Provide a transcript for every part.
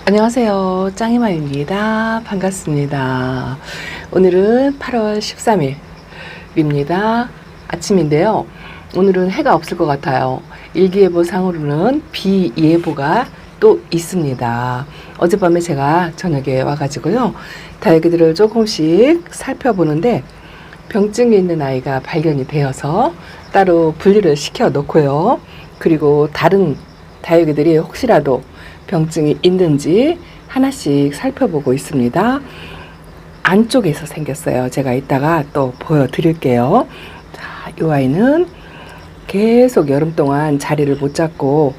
안녕하세요. 짱이마입니다. 반갑습니다. 오늘은 8월 13일입니다. 아침인데요. 오늘은 해가 없을 것 같아요. 일기예보 상으로는 비 예보가 또 있습니다. 어젯밤에 제가 저녁에 와가지고요. 다육이들을 조금씩 살펴보는데 병증이 있는 아이가 발견이 되어서 따로 분리를 시켜 놓고요. 그리고 다른 다육이들이 혹시라도 병증이 있는지 하나씩 살펴보고 있습니다. 안쪽에서 생겼어요. 제가 이따가 또 보여드릴게요. 자, 이 아이는 계속 여름 동안 자리를 못 잡고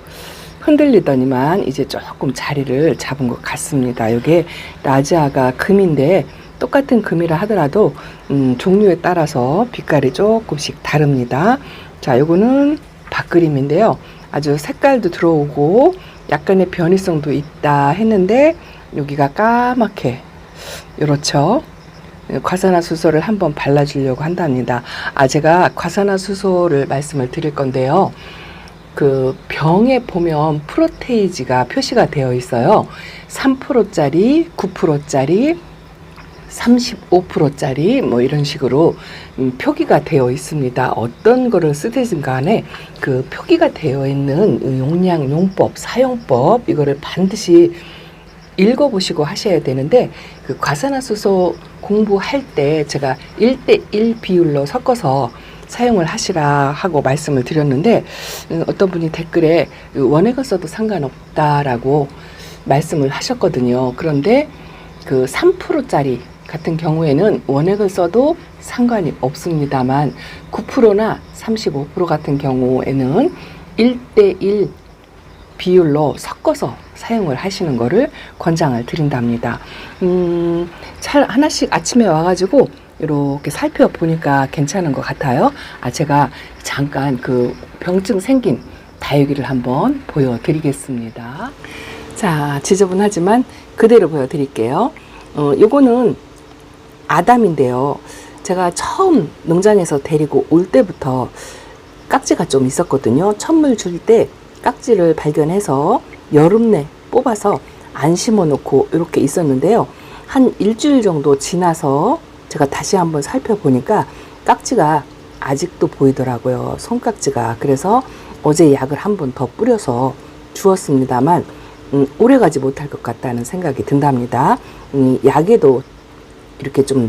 흔들리더니만 이제 조금 자리를 잡은 것 같습니다. 이게 라지아가 금인데 똑같은 금이라 하더라도 종류에 따라서 빛깔이 조금씩 다릅니다. 자, 요거는 박그림인데요. 아주 색깔도 들어오고 약간의 변이성도 있다 했는데 여기가 까맣게 이렇죠. 과산화수소를 한번 발라주려고 한답니다. 제가 과산화수소를 말씀을 드릴 건데요. 그 병에 보면 프로테이지가 표시가 되어 있어요. 3%짜리, 9%짜리, 35%짜리 뭐 이런 식으로 표기가 되어 있습니다. 어떤 거를 쓰든지 간에 그 표기가 되어 있는 용량, 용법, 사용법 이거를 반드시 읽어보시고 하셔야 되는데 그 과산화수소 공부할 때 제가 1:1 비율로 섞어서 사용을 하시라 하고 말씀을 드렸는데 어떤 분이 댓글에 원액을 써도 상관없다라고 말씀을 하셨거든요. 그런데 그 3%짜리 같은 경우에는 원액을 써도 상관이 없습니다만 9%나 35% 같은 경우에는 1:1 비율로 섞어서 사용을 하시는 거를 권장을 드린답니다. 하나씩 아침에 와가지고 이렇게 살펴보니까 괜찮은 것 같아요. 제가 잠깐 그 병증 생긴 다육이를 한번 보여드리겠습니다. 자, 지저분하지만 그대로 보여드릴게요. 요거는 아담인데요. 제가 처음 농장에서 데리고 올 때부터 깍지가 좀 있었거든요. 첫물 줄 때 깍지를 발견해서 여름 내 뽑아서 안 심어 놓고 이렇게 있었는데요. 한 일주일 정도 지나서 제가 다시 한번 살펴보니까 깍지가 아직도 보이더라고요. 손깍지가. 그래서 어제 약을 한 번 더 뿌려서 주었습니다만 오래 가지 못할 것 같다는 생각이 든답니다. 약에도 이렇게 좀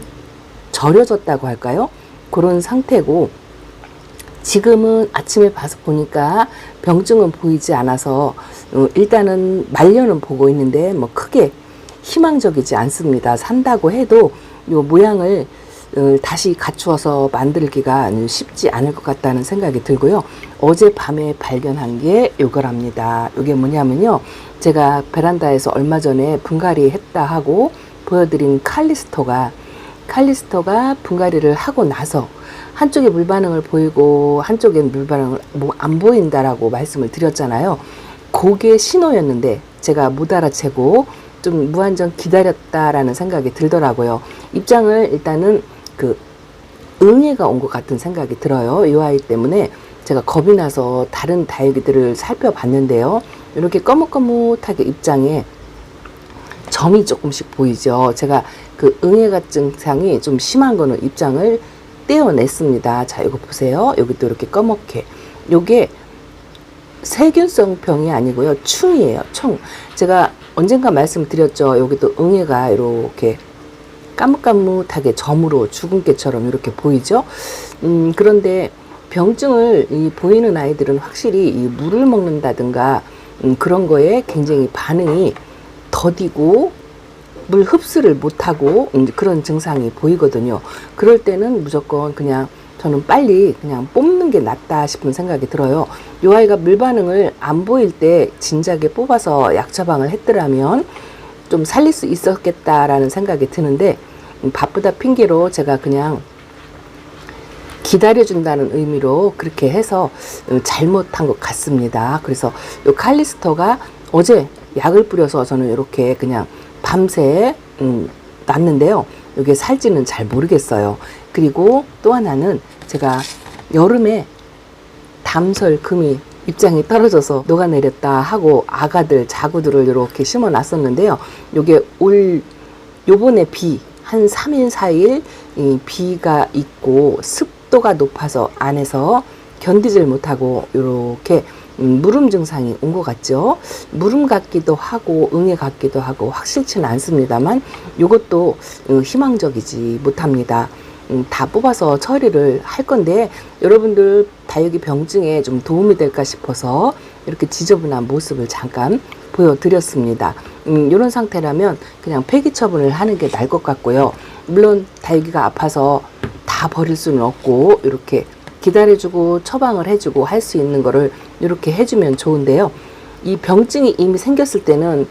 절여졌다고 할까요? 그런 상태고 지금은 아침에 봐서 보니까 병증은 보이지 않아서 일단은 말려는 보고 있는데 뭐 크게 희망적이지 않습니다. 산다고 해도 요 모양을 다시 갖추어서 만들기가 쉽지 않을 것 같다는 생각이 들고요. 어젯밤에 발견한 게 요거랍니다. 요게 뭐냐면요. 제가 베란다에서 얼마 전에 분갈이 했다 하고 보여드린 칼리스토가 분갈이를 하고 나서 한쪽에 물 반응을 보이고 한쪽엔 물 반응을 안 보인다라고 말씀을 드렸잖아요. 그게 신호였는데 제가 못 알아채고 좀 무한정 기다렸다라는 생각이 들더라고요. 입장을 일단은 그 응애가 온 것 같은 생각이 들어요. 이 아이 때문에 제가 겁이 나서 다른 다육이들을 살펴봤는데요. 이렇게 거뭇거뭇하게 입장에 점이 조금씩 보이죠. 제가 그 응애가 증상이 좀 심한 거는 입장을 떼어냈습니다. 자, 이거 보세요. 여기 또 이렇게 검게. 요게 세균성 병이 아니고요. 충이에요. 충. 제가 언젠가 말씀드렸죠. 여기 또 응애가 이렇게 까뭇까뭇하게 점으로 죽은 개처럼 이렇게 보이죠. 그런데 병증을 보이는 아이들은 확실히 이 물을 먹는다든가 그런 거에 굉장히 반응이 더디고 물 흡수를 못하고 그런 증상이 보이거든요. 그럴 때는 무조건 그냥 저는 빨리 그냥 뽑는 게 낫다 싶은 생각이 들어요. 이 아이가 물 반응을 안 보일 때 진작에 뽑아서 약 처방을 했더라면 좀 살릴 수 있었겠다라는 생각이 드는데 바쁘다 핑계로 제가 그냥 기다려준다는 의미로 그렇게 해서 잘못한 것 같습니다. 그래서 이 칼리스토가 어제 약을 뿌려서 저는 이렇게 그냥 밤새 놨는데요. 이게 살지는 잘 모르겠어요. 그리고 또 하나는 제가 여름에 담설 금이 입장이 떨어져서 녹아내렸다 하고 아가들, 자구들을 이렇게 심어 놨었는데요. 요게 요번에 한 3일, 4일 이 비가 있고 습도가 높아서 안에서 견디질 못하고 이렇게 무름 증상이 온 것 같죠. 무름 같기도 하고 응애 같기도 하고 확실치는 않습니다만 이것도 희망적이지 못합니다. 다 뽑아서 처리를 할 건데 여러분들 다육이 병증에 좀 도움이 될까 싶어서 이렇게 지저분한 모습을 잠깐 보여드렸습니다. 이런 상태라면 그냥 폐기 처분을 하는 게 나을 것 같고요. 물론 다육이가 아파서 다 버릴 수는 없고 이렇게 기다려주고 처방을 해주고 할 수 있는 거를 이렇게 해주면 좋은데요. 이 병증이 이미 생겼을 때는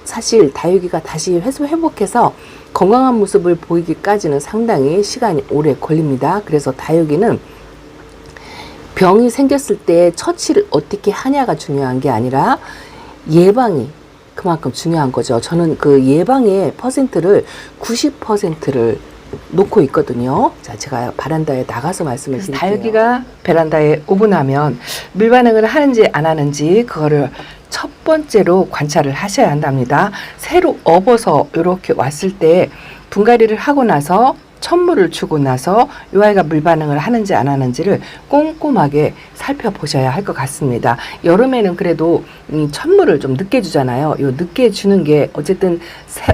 사실 다육이가 다시 회복해서 건강한 모습을 보이기까지는 상당히 시간이 오래 걸립니다. 그래서 다육이는 병이 생겼을 때 처치를 어떻게 하냐가 중요한 게 아니라 예방이 그만큼 중요한 거죠. 저는 그 예방의 퍼센트를 90%를 놓고 있거든요. 자, 제가 베란다에 나가서 말씀을 드릴게요. 다육이가 베란다에 오고 나면 물반응을 하는지 안 하는지 그거를 첫 번째로 관찰을 하셔야 한답니다. 새로 업어서 이렇게 왔을 때 분갈이를 하고 나서 천물을 주고 나서 이 아이가 물반응을 하는지 안 하는지를 꼼꼼하게 살펴보셔야 할 것 같습니다. 여름에는 그래도 천물을 좀 늦게 주잖아요. 요 늦게 주는 게 어쨌든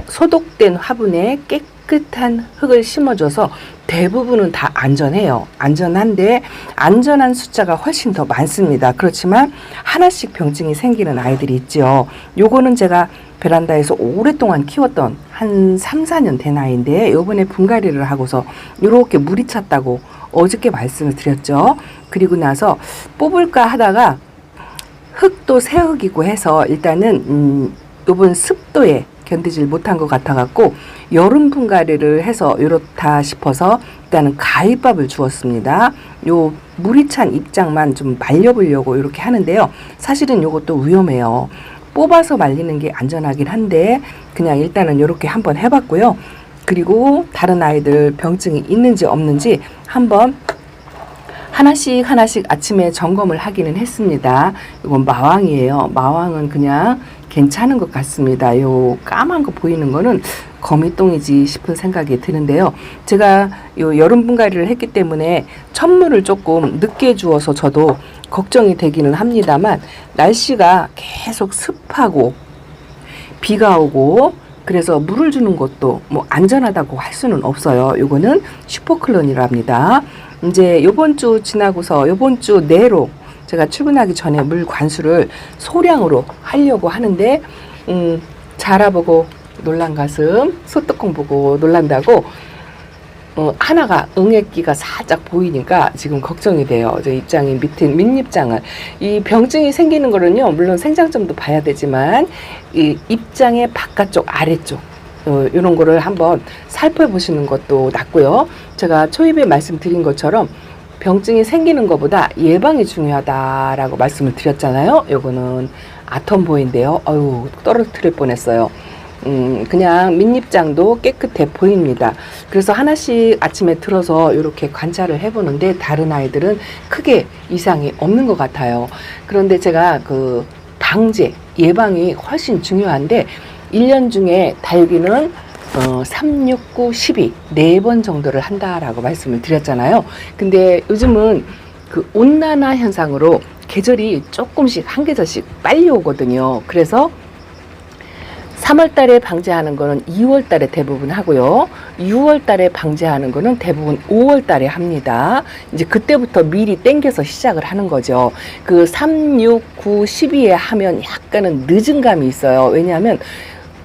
소독된 화분에 깨끗한 흙을 심어줘서 대부분은 다 안전해요. 안전한데 안전한 숫자가 훨씬 더 많습니다. 그렇지만 하나씩 병증이 생기는 아이들이 있죠. 요거는 제가 베란다에서 오랫동안 키웠던 한 3, 4년 된 아이인데 요번에 분갈이를 하고서 이렇게 물이 찼다고 어저께 말씀을 드렸죠. 그리고 나서 뽑을까 하다가 흙도 새흙이고 해서 일단은 요번 습도에 견디질 못한 것 같아갖고 여름 분갈이를 해서 이렇다 싶어서 일단은 가위밥을 주었습니다. 요 물이 찬 입장만 좀 말려보려고 이렇게 하는데요. 사실은 요것도 위험해요. 뽑아서 말리는 게 안전하긴 한데 그냥 일단은 이렇게 한번 해봤고요. 그리고 다른 아이들 병증이 있는지 없는지 한번 하나씩 아침에 점검을 하기는 했습니다. 이건 마왕이에요. 마왕은 그냥 괜찮은 것 같습니다. 요 까만 거 보이는 거는 거미똥이지 싶은 생각이 드는데요. 제가 요 여름 분갈이를 했기 때문에 천물을 조금 늦게 주어서 저도 걱정이 되기는 합니다만 날씨가 계속 습하고 비가 오고 그래서 물을 주는 것도 뭐 안전하다고 할 수는 없어요. 요거는 슈퍼클론이랍니다. 이제 요번 주 지나고서 요번 주 내로 제가 출근하기 전에 물 관수를 소량으로 하려고 하는데 자라보고 놀란 가슴 소뚜껑 보고 놀란다고 하나가 응애기가 살짝 보이니까 지금 걱정이 돼요. 저 입장이 밑입장을 이 병증이 생기는 거는요 물론 생장점도 봐야 되지만 이 입장의 바깥쪽 아래쪽 이런 거를 한번 살펴보시는 것도 낫고요. 제가 초입에 말씀드린 것처럼 병증이 생기는 것보다 예방이 중요하다라고 말씀을 드렸잖아요. 요거는 아톰보인데요. 어유 떨어뜨릴 뻔했어요. 그냥 밑잎장도 깨끗해 보입니다. 그래서 하나씩 아침에 들어서 이렇게 관찰을 해보는데 다른 아이들은 크게 이상이 없는 것 같아요. 그런데 제가 그 방제, 예방이 훨씬 중요한데 1년 중에 다육이는 3, 6, 9, 12 4번 정도를 한다라고 말씀을 드렸잖아요. 근데 요즘은 그 온난화 현상으로 계절이 조금씩 한 계절씩 빨리 오거든요. 그래서 3월 달에 방제하는 거는 2월 달에 대부분 하고요. 6월 달에 방제하는 거는 대부분 5월 달에 합니다. 이제 그때부터 미리 땡겨서 시작을 하는 거죠. 그 3, 6, 9, 12에 하면 약간은 늦은 감이 있어요. 왜냐하면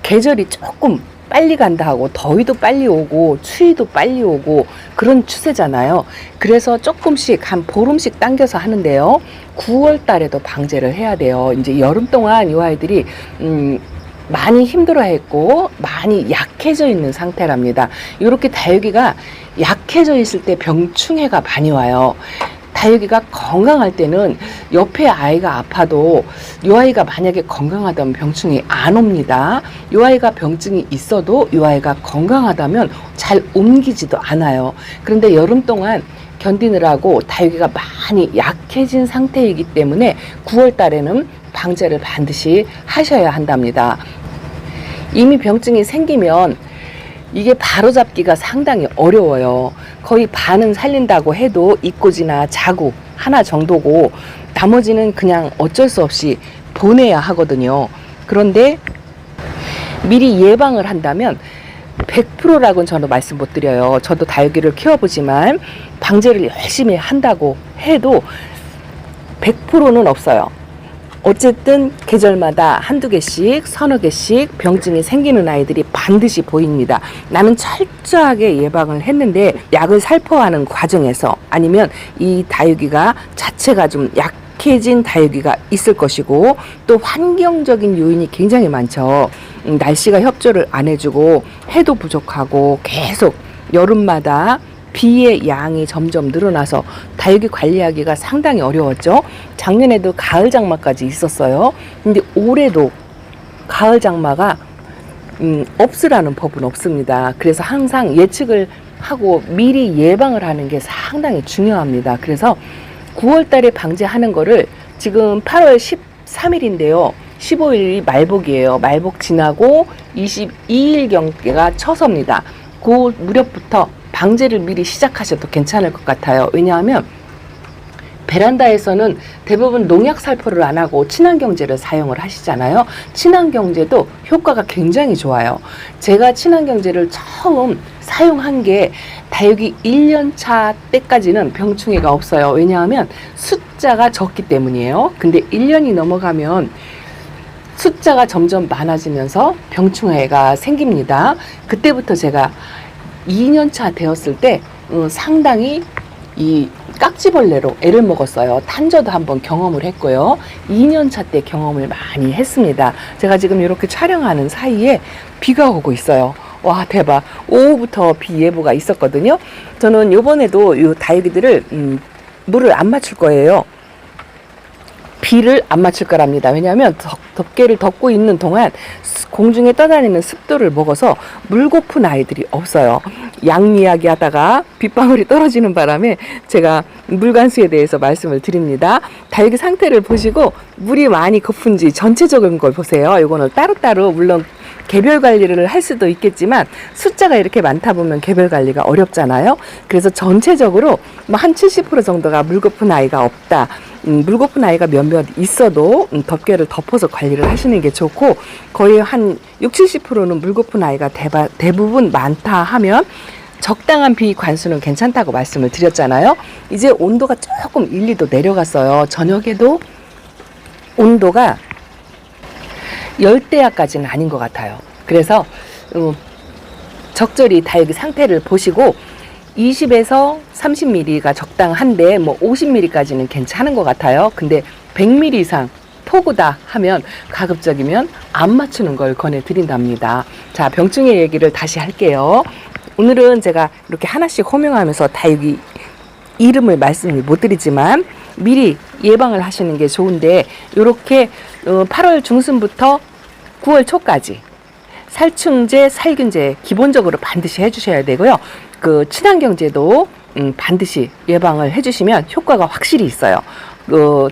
계절이 조금 빨리 간다 하고 더위도 빨리 오고 추위도 빨리 오고 그런 추세잖아요. 그래서 조금씩 한 보름씩 당겨서 하는데요. 9월 달에도 방제를 해야 돼요. 이제 여름 동안 이 아이들이 많이 힘들어했고 많이 약해져 있는 상태랍니다. 이렇게 다육이가 약해져 있을 때 병충해가 많이 와요. 다육이가 건강할 때는 옆에 아이가 아파도 이 아이가 만약에 건강하다면 병충이 안 옵니다. 이 아이가 병증이 있어도 이 아이가 건강하다면 잘 옮기지도 않아요. 그런데 여름 동안 견디느라고 다육이가 많이 약해진 상태이기 때문에 9월 달에는 방제를 반드시 하셔야 한답니다. 이미 병증이 생기면 이게 바로잡기가 상당히 어려워요. 거의 반은 살린다고 해도 입꼬지나 자구 하나 정도고 나머지는 그냥 어쩔 수 없이 보내야 하거든요. 그런데 미리 예방을 한다면 100%라고는 저는 말씀 못 드려요. 저도 다육이를 키워보지만 방제를 열심히 한다고 해도 100%는 없어요. 어쨌든 계절마다 한두 개씩 서너 개씩 병증이 생기는 아이들이 반드시 보입니다. 나는 철저하게 예방을 했는데 약을 살포하는 과정에서 아니면 이 다육이가 자체가 좀 약해진 다육이가 있을 것이고 또 환경적인 요인이 굉장히 많죠. 날씨가 협조를 안 해주고 해도 부족하고 계속 여름마다 비의 양이 점점 늘어나서 다육이 관리하기가 상당히 어려웠죠. 작년에도 가을 장마까지 있었어요. 근데 올해도 가을 장마가 없으라는 법은 없습니다. 그래서 항상 예측을 하고 미리 예방을 하는 게 상당히 중요합니다. 그래서 9월 달에 방제하는 거를 지금 8월 13일인데요. 15일이 말복이에요. 말복 지나고 22일경계가 처서입니다. 그 무렵부터 방제를 미리 시작하셔도 괜찮을 것 같아요. 왜냐하면 베란다에서는 대부분 농약 살포를 안 하고 친환경제를 사용을 하시잖아요. 친환경제도 효과가 굉장히 좋아요. 제가 친환경제를 처음 사용한 게 다육이 1년차 때까지는 병충해가 없어요. 왜냐하면 숫자가 적기 때문이에요. 근데 1년이 넘어가면 숫자가 점점 많아지면서 병충해가 생깁니다. 그때부터 제가 2년차 되었을 때 상당히 이 깍지벌레로 애를 먹었어요. 탄저도 한번 경험을 했고요. 2년차 때 경험을 많이 했습니다. 제가 지금 이렇게 촬영하는 사이에 비가 오고 있어요. 와, 대박. 오후부터 비 예보가 있었거든요. 저는 요번에도 이 다육이들을 물을 안 맞출 거예요. 비를 안 맞출 거랍니다. 왜냐하면 덮개를 덮고 있는 동안 공중에 떠다니는 습도를 먹어서 물고픈 아이들이 없어요. 양 이야기 하다가 빗방울이 떨어지는 바람에 제가 물관수에 대해서 말씀을 드립니다. 다육이 상태를 보시고 물이 많이 고픈지 전체적인 걸 보세요. 이거는 따로따로 물론 개별 관리를 할 수도 있겠지만 숫자가 이렇게 많다 보면 개별 관리가 어렵잖아요. 그래서 전체적으로 뭐 한 70% 정도가 물고픈 아이가 없다. 물고픈 아이가 몇몇 있어도 덮개를 덮어서 관리를 하시는 게 좋고 거의 한 60-70%는 물고픈 아이가 대부분 많다 하면 적당한 비 관수는 괜찮다고 말씀을 드렸잖아요. 이제 온도가 조금 1, 2도 내려갔어요. 저녁에도 온도가 열대야까지는 아닌 것 같아요. 그래서 적절히 다육이 상태를 보시고 20에서 30mm가 적당한데 뭐 50mm까지는 괜찮은 것 같아요. 근데 100mm 이상 폭우다 하면 가급적이면 안 맞추는 걸 권해드린답니다. 자, 병충해 얘기를 다시 할게요. 오늘은 제가 이렇게 하나씩 호명하면서 다육이 이름을 말씀을 못 드리지만 미리 예방을 하시는 게 좋은데 이렇게 8월 중순부터 9월 초까지 살충제, 살균제 기본적으로 반드시 해주셔야 되고요. 그 친환경제도 반드시 예방을 해주시면 효과가 확실히 있어요.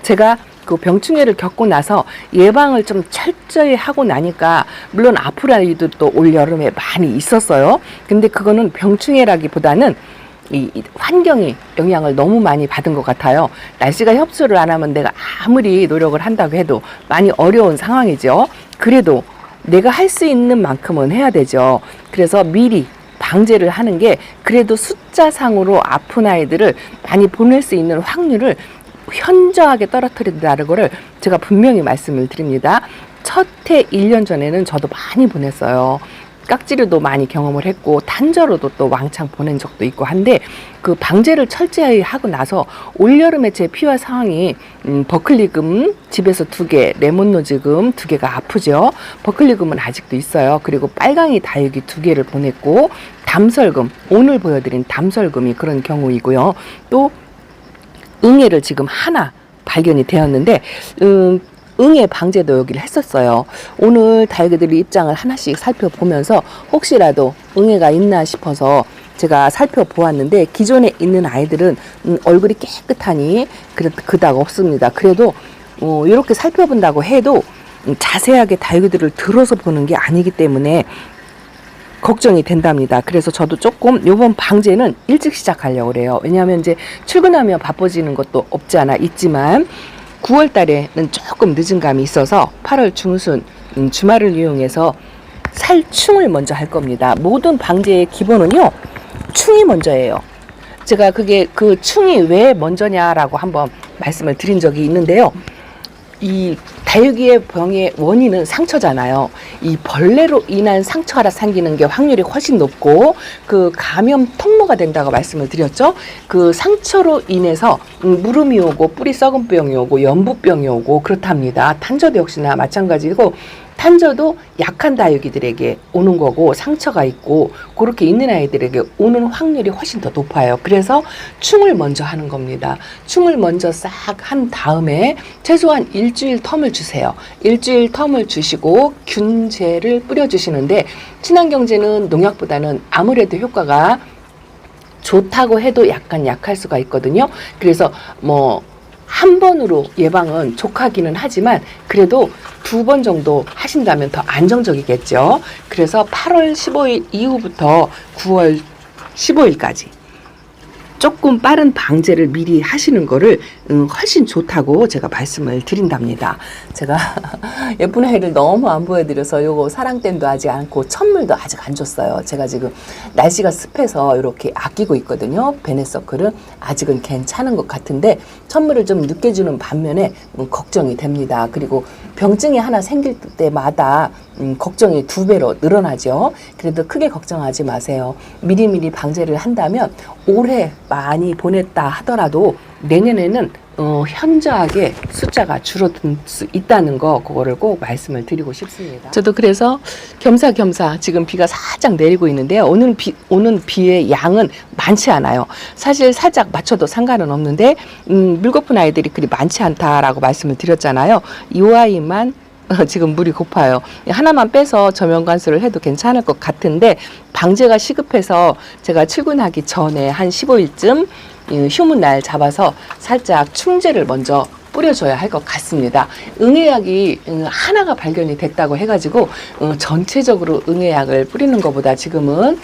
제가 그 병충해를 겪고 나서 예방을 좀 철저히 하고 나니까 물론 아플 아이도 또 올 여름에 많이 있었어요. 근데 그거는 병충해라기보다는 이 환경이 영향을 너무 많이 받은 것 같아요. 날씨가 협조를 안 하면 내가 아무리 노력을 한다고 해도 많이 어려운 상황이죠. 그래도 내가 할 수 있는 만큼은 해야 되죠. 그래서 미리 방제를 하는 게 그래도 숫자상으로 아픈 아이들을 많이 보낼 수 있는 확률을 현저하게 떨어뜨린다는 거를 제가 분명히 말씀을 드립니다. 첫 해 1년 전에는 저도 많이 보냈어요. 깍지류도 많이 경험을 했고 단저로도 또 왕창 보낸 적도 있고 한데 그 방제를 철저히 하고 나서 올여름에 제 피와 상황이 버클리금 집에서 2개, 레몬노즈금 2개가 아프죠. 버클리금은 아직도 있어요. 그리고 빨강이 다육이 2개를 보냈고 담설금, 오늘 보여드린 담설금이 그런 경우이고요. 또 응애를 지금 하나 발견이 되었는데 응애 방제도 여기를 했었어요. 오늘 다육이들 입장을 하나씩 살펴보면서 혹시라도 응애가 있나 싶어서 제가 살펴보았는데 기존에 있는 아이들은 얼굴이 깨끗하니 그닥 없습니다. 그래도 이렇게 살펴본다고 해도 자세하게 다육이들을 들어서 보는 게 아니기 때문에 걱정이 된답니다. 그래서 저도 조금 요번 방제는 일찍 시작하려고 그래요. 왜냐하면 이제 출근하면 바빠지는 것도 없지 않아 있지만 9월 달에는 조금 늦은 감이 있어서 8월 중순 주말을 이용해서 살충을 먼저 할 겁니다. 모든 방제의 기본은요, 충이 먼저예요. 제가 그게 그 충이 왜 먼저냐라고 한번 말씀을 드린 적이 있는데요. 이 다육이의 병의 원인은 상처잖아요. 이 벌레로 인한 상처가 생기는 게 확률이 훨씬 높고 그 감염 통로가 된다고 말씀을 드렸죠. 그 상처로 인해서 무름이 오고 뿌리 썩은 병이 오고 연부병이 오고 그렇답니다. 탄저도 역시나 마찬가지고 탄저도 약한 다육이들에게 오는 거고 상처가 있고 그렇게 있는 아이들에게 오는 확률이 훨씬 더 높아요. 그래서 충을 먼저 하는 겁니다. 충을 먼저 싹 한 다음에 최소한 일주일 텀을 주세요. 일주일 텀을 주시고 균제를 뿌려주시는데 친환경제는 농약보다는 아무래도 효과가 좋다고 해도 약간 약할 수가 있거든요. 그래서 한 번으로 예방은 족하기는 하지만 그래도 2번 정도 하신다면 더 안정적이겠죠. 그래서 8월 15일 이후부터 9월 15일까지 조금 빠른 방제를 미리 하시는 거를 훨씬 좋다고 제가 말씀을 드린답니다. 제가 예쁜 아이를 너무 안 보여드려서 요거 사랑댐도 하지 않고 천물도 아직 안 줬어요. 제가 지금 날씨가 습해서 이렇게 아끼고 있거든요. 베네서클은 아직은 괜찮은 것 같은데 천물을 좀 늦게 주는 반면에 걱정이 됩니다. 그리고 병증이 하나 생길 때마다 걱정이 2배로 늘어나죠. 그래도 크게 걱정하지 마세요. 미리미리 방제를 한다면 올해 많이 보냈다 하더라도 내년에는 현저하게 숫자가 줄어들 수 있다는 거 그거를 꼭 말씀을 드리고 싶습니다. 저도 그래서 겸사겸사 지금 비가 살짝 내리고 있는데요. 오는 비의 양은 많지 않아요. 사실 살짝 맞춰도 상관은 없는데 물거품 아이들이 그리 많지 않다라고 말씀을 드렸잖아요. 이 아이만 지금 물이 고파요. 하나만 빼서 저면관수를 해도 괜찮을 것 같은데 방제가 시급해서 제가 출근하기 전에 한 15일쯤 휴문 날 잡아서 살짝 충제를 먼저 뿌려줘야 할 것 같습니다. 응애약이 하나가 발견이 됐다고 해가지고 전체적으로 응애약을 뿌리는 것보다 지금은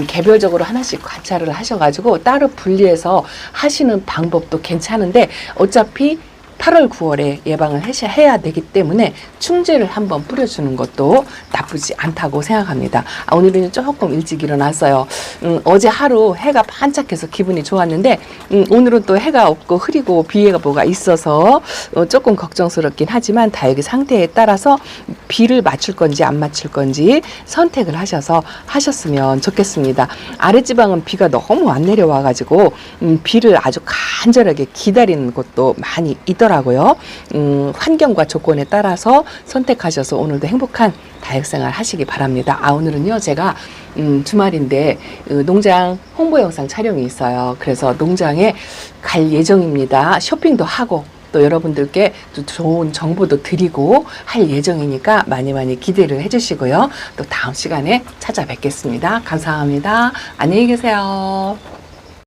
개별적으로 하나씩 관찰을 하셔가지고 따로 분리해서 하시는 방법도 괜찮은데 어차피 8월, 9월에 예방을 해야 되기 때문에 충제를 한번 뿌려주는 것도 나쁘지 않다고 생각합니다. 오늘은 조금 일찍 일어났어요. 어제 하루 해가 반짝해서 기분이 좋았는데 오늘은 또 해가 없고 흐리고 비가 뭐가 있어서 조금 걱정스럽긴 하지만 다육이 상태에 따라서 비를 맞출 건지 안 맞출 건지 선택을 하셨으면 좋겠습니다. 아랫지방은 비가 너무 안 내려와가지고 비를 아주 간절하게 기다리는 곳도 많이 있더라고요. 환경과 조건에 따라서 선택하셔서 오늘도 행복한 다육생활 하시기 바랍니다. 오늘은요 제가 주말인데 농장 홍보 영상 촬영이 있어요. 그래서 농장에 갈 예정입니다. 쇼핑도 하고 또 여러분들께 또 좋은 정보도 드리고 할 예정이니까 많이 기대를 해주시고요. 또 다음 시간에 찾아뵙겠습니다. 감사합니다. 안녕히 계세요.